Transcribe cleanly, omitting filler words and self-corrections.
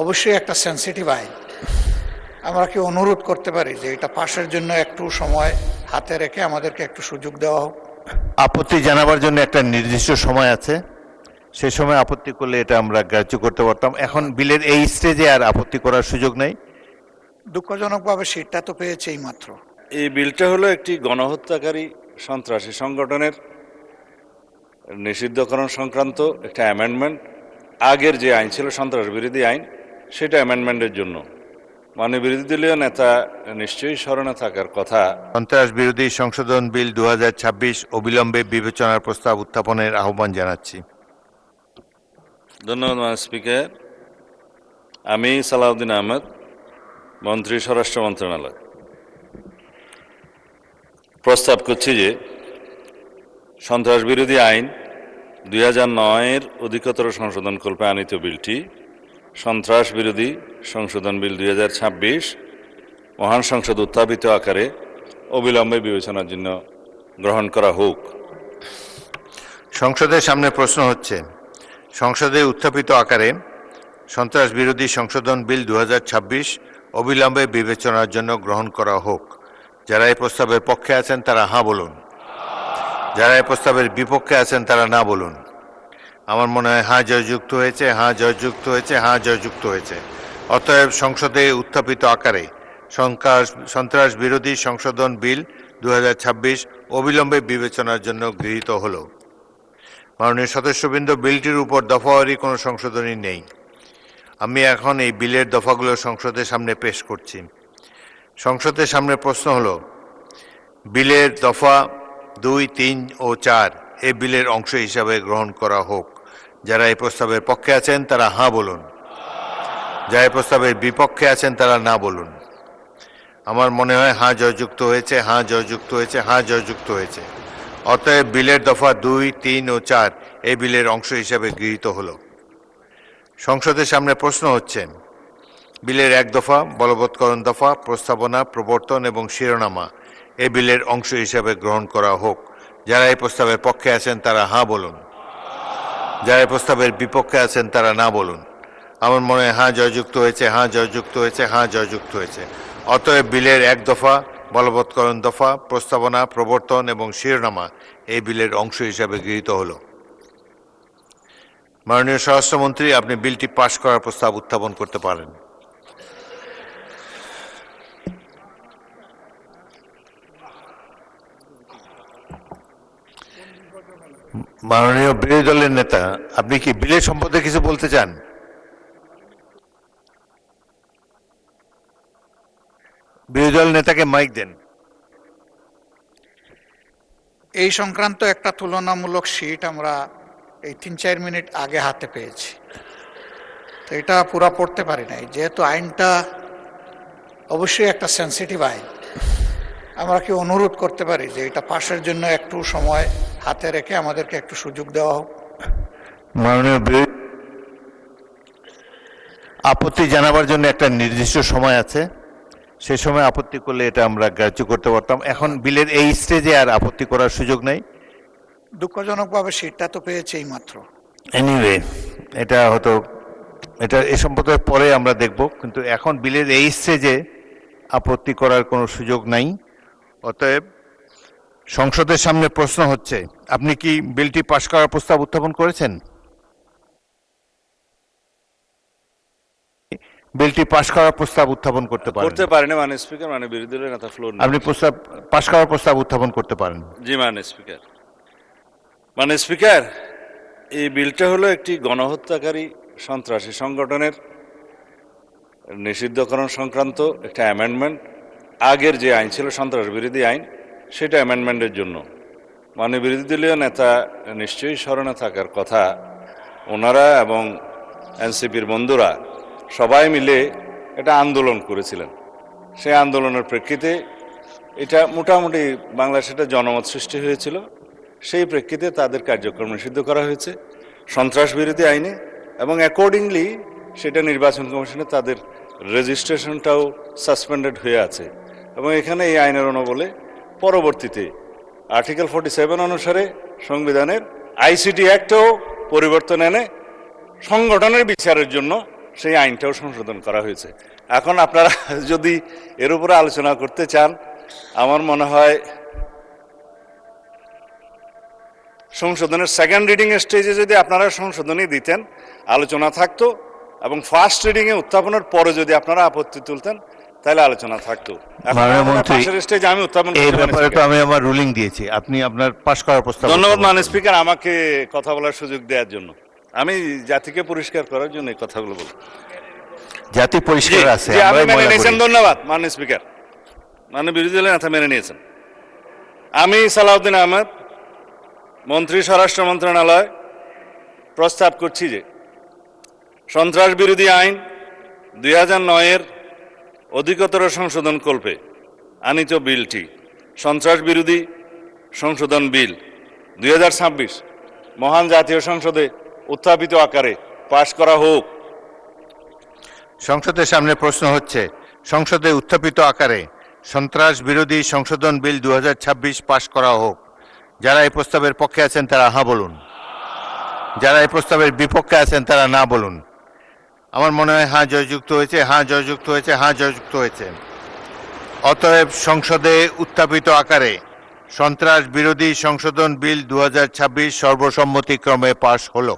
অবশ্যই একটা সেন্সিটিভ আইন। আমরা কি অনুরোধ করতে পারি যে এটা পাশের জন্য একটু সময় হাতে রেখে আমাদেরকে একটু সুযোগ দেওয়া হোক? আপত্তি জানাবার জন্য একটা নির্দিষ্ট সময় আছে, সে সময় আপত্তি করলে এটা আমরা গ্রাহ্য করতে পারতাম। এখন বিলের এই স্টেজে আর আপত্তি করার সুযোগ নেই। দুঃখজনকভাবে সিটটা তো পেয়েছে এই মাত্র। এই বিলটা হলো একটি গণহত্যাকারী সন্ত্রাসী সংগঠনের নিষিদ্ধকরণ সংক্রান্ত একটা অ্যামেন্ডমেন্ট। আগের যে আইন ছিল সন্ত্রাস বিরোধী আইন, সেটা অ্যামেন্ডমেন্টের জন্য। মানে বিরোধী দলীয় নেতা নিশ্চয়ই স্মরণে থাকার কথা। সন্ত্রাস বিরোধী সংশোধন বিল 2026 অবিলম্বে বিবেচনার প্রস্তাব উত্থাপনের আহ্বান জানাচ্ছি। ধন্যবাদ মাননীয় স্পিকার। আমি সালাউদ্দিন আহমেদ, মন্ত্রী স্বরাষ্ট্র মন্ত্রণালয়, প্রস্তাব করছি যে সন্ত্রাস বিরোধী আইন 2009-এর অধিকতর সংশোধনকল্পে আনিত বিলটি সন্ত্রাস বিরোধী সংশোধন বিল 2026 মহান সংসদ উত্থাপিত আকারে অবিলম্বে বিবেচনার জন্য গ্রহণ করা হোক। সংসদের সামনে প্রশ্ন হচ্ছে, সংসদে উত্থাপিত আকারে সন্ত্রাস বিরোধী সংশোধন বিল 2026 অবিলম্বে বিবেচনার জন্য গ্রহণ করা হোক। যারা এই প্রস্তাবের পক্ষে আছেন তারা হাঁ বলুন, যারা এই প্রস্তাবের বিপক্ষে আছেন তারা না বলুন। আমার মনে হয় হাঁ জয়যুক্ত হয়েছে, হাঁ জয়যুক্ত হয়েছে, হাঁ জয়যুক্ত হয়েছে। অতএব সংসদে উত্থাপিত আকারে সন্ত্রাস বিরোধী সংশোধন বিল 2026 অবিলম্বে বিবেচনার জন্য গৃহীত হল। মাননীয় সদস্যবৃন্দ, বিলটির উপর দফাওয়ারি কোনো সংশোধনী নেই। আমি এখন এই বিলের দফাগুলো সংসদের সামনে পেশ করছি। সংসদের সামনে প্রশ্ন হলো, বিলের দফা 2, 3 ও 4 এই বিলের অংশ হিসাবে গ্রহণ করা হোক। যারা এই প্রস্তাবের পক্ষে আছেন তারা হাঁ বলুন, যারা এই প্রস্তাবের বিপক্ষে আছেন তারা না বলুন। আমার মনে হয় হাঁ জয়যুক্ত হয়েছে, হাঁ জয়যুক্ত হয়েছে, হাঁ জয়যুক্ত হয়েছে। অতএব বিলের দফা 2, 3 ও 4 এই বিলের অংশ হিসাবে গৃহীত হলো। সংসদের সামনে প্রশ্ন হচ্ছে, বিলের 1 দফা বলবৎকরণ দফা, প্রস্তাবনা, প্রবর্তন এবং শিরোনামা এই বিলের অংশ হিসাবে গ্রহণ করা হোক। যারা এই প্রস্তাবের পক্ষে আছেন তারা হাঁ বলুন, যারা এই প্রস্তাবের বিপক্ষে আছেন তারা না বলুন। আমার মনে হয় হাঁ জয়যুক্ত হয়েছে, হাঁ জয়যুক্ত হয়েছে, হাঁ জয়যুক্ত হয়েছে। অতএব বিলের 1 দফা বলবৎকরণ দফা, প্রস্তাবনা, প্রবর্তন এবং শিরোনামা এই বিলের অংশ হিসাবে গৃহীত হলো। মাননীয় স্বরাষ্ট্রমন্ত্রী, আপনি বিলটি পাশ করার প্রস্তাব উত্থাপন করতে পারেন। মাননীয় বিরোধী দলের নেতা, আপনি কি বিলের সম্পর্কে কিছু বলতে চান? বিরোধী দল নেতাকে মাইক দেন। এই সংক্রান্ত একটা তুলনামূলক শীট আমরা এই 3-4 মিনিট আগে হাতে পেয়েছি, তো এটা পুরা পড়তে পারি নাই। যেহেতু আইনটা অবশ্যই একটা সেন্সিটিভ আইন, আমরা কি অনুরোধ করতে পারি যে এটা পাশের জন্য একটু সময় হাতে রেখে আমাদেরকে একটু সুযোগ দেওয়া হোক? মাননীয় আপত্তি জানাবার জন্য একটা নির্দিষ্ট সময় আছে, সে সময় আপত্তি করলে এটা আমরা গ্রাহ্য করতে পারতাম। এখন বিলের এই স্টেজে আর আপত্তি করার সুযোগ নেই। দুঃখজনকভাবে সিটটা তো পেয়েছে এই মাত্র। এনিওয়ে, এটা হয়তো এটা এ সম্পর্কে পরে আমরা দেখব, কিন্তু এখন বিলের এই স্টেজে আপত্তি করার কোনো সুযোগ নাই। অতএব সংসদের সামনে প্রশ্ন হচ্ছে, আপনি কি বিলটি পাশ করার প্রস্তাব উত্থাপন করেছেন? বিলটি পাশ করার প্রস্তাব উত্থাপন করতে পারেন না মাননীয় স্পিকার। মানে বিরোধী দলের নেতা ফ্লোর আপনি প্রস্তাব পাশ করার প্রস্তাব উত্থাপন করতে পারেন। জি মাননীয় স্পিকার। মাননীয় স্পিকার, এই বিলটা হলো একটি গণহত্যাকারী সন্ত্রাসী সংগঠনের নিষিদ্ধকরণ সংক্রান্ত একটা অ্যামেন্ডমেন্ট। আগের যে আইন ছিল সন্ত্রাস বিরোধী আইন, সেটা অ্যামেন্ডমেন্টের জন্য। মানে বিরোধী দলীয় নেতা নিশ্চয়ই স্মরণে থাকার কথা। ওনারা এবং এনসিপির বন্ধুরা সবাই মিলে এটা আন্দোলন করেছিলেন। সেই আন্দোলনের প্রেক্ষিতে এটা মোটামুটি বাংলাদেশে একটা জনমত সৃষ্টি হয়েছিল। সেই প্রেক্ষিতে তাদের কার্যক্রম নিষিদ্ধ করা হয়েছে সন্ত্রাস বিরোধী আইনে, এবং অ্যাকর্ডিংলি সেটা নির্বাচন কমিশনে তাদের রেজিস্ট্রেশনটাও সাসপেন্ডেড হয়ে আছে। এবং এখানে এই আইনের অনুবলে পরবর্তীতে আর্টিকেল 47 অনুসারে সংবিধানের আইসিটি অ্যাক্টেও পরিবর্তন এনে সংগঠনের বিচারের জন্য সেই আইনটাও সংশোধন করা হয়েছে। এখন আপনারা যদি এর উপরে আলোচনা করতে চান, আমার মনে হয় সংশোধনের সেকেন্ড রিডিং স্টেজে যদি আপনারা সংশোধনী দিতেন, আলোচনা থাকতো, এবং ফার্স্ট রিডিং এ উত্থাপনের পরে যদি আপনারা আপত্তি তুলতেন, তাহলে আলোচনা থাকতো। মাননীয় মন্ত্রী, স্টেজে আমি উত্থাপন এই করছি, ব্যাপারে তো আমি আমার রুলিং দিয়েছি, আপনি আপনার পাশ করার প্রস্তাব। ধন্যবাদ মাননীয় স্পিকার আমাকে কথা বলার সুযোগ দেওয়ার জন্য। আমি জাতিকে পরিষ্কার করার জন্য এই কথাগুলো বলবো। জাতি পরিষ্কার আছে, জি, আপনি আমরাই মেনে ময়লা নিয়েছেন, করি। ধন্যবাদ মাননীয় স্পিকার। মাননীয় বিরোধী দলের নেতা মেনে নিয়েছেন। আমি সালাউদ্দিন আহমেদ, মন্ত্রী স্বরাষ্ট্র মন্ত্রণালয়, প্রস্তাব করছি যে সন্ত্রাস বিরোধী আইন 2009-এর অধিকতর সংশোধন কল্পে আনিত বিলটি সন্ত্রাস বিরোধী সংশোধন বিল 2026 মহান জাতীয় সংসদে উত্থাপিত আকারে পাশ করা হোক। সংসদের সামনে প্রশ্ন হচ্ছে, সংসদে উত্থাপিত আকারে সন্ত্রাস বিরোধী সংশোধন বিল 2026 পাশ করা হোক। যারা এই প্রস্তাবের পক্ষে আছেন তারা হ্যাঁ বলুন, যারা এই প্রস্তাবের বিপক্ষে আছেন তারা না বলুন। আমার মনে হয় হ্যাঁ জয়যুক্ত হয়েছে, হ্যাঁ জয়যুক্ত হয়েছে, হ্যাঁ জয়যুক্ত হয়েছে। অতএব সংসদে উত্থাপিত আকারে সন্ত্রাস বিরোধী সংশোধন বিল 2026 সর্বসম্মতিক্রমে পাশ হলো।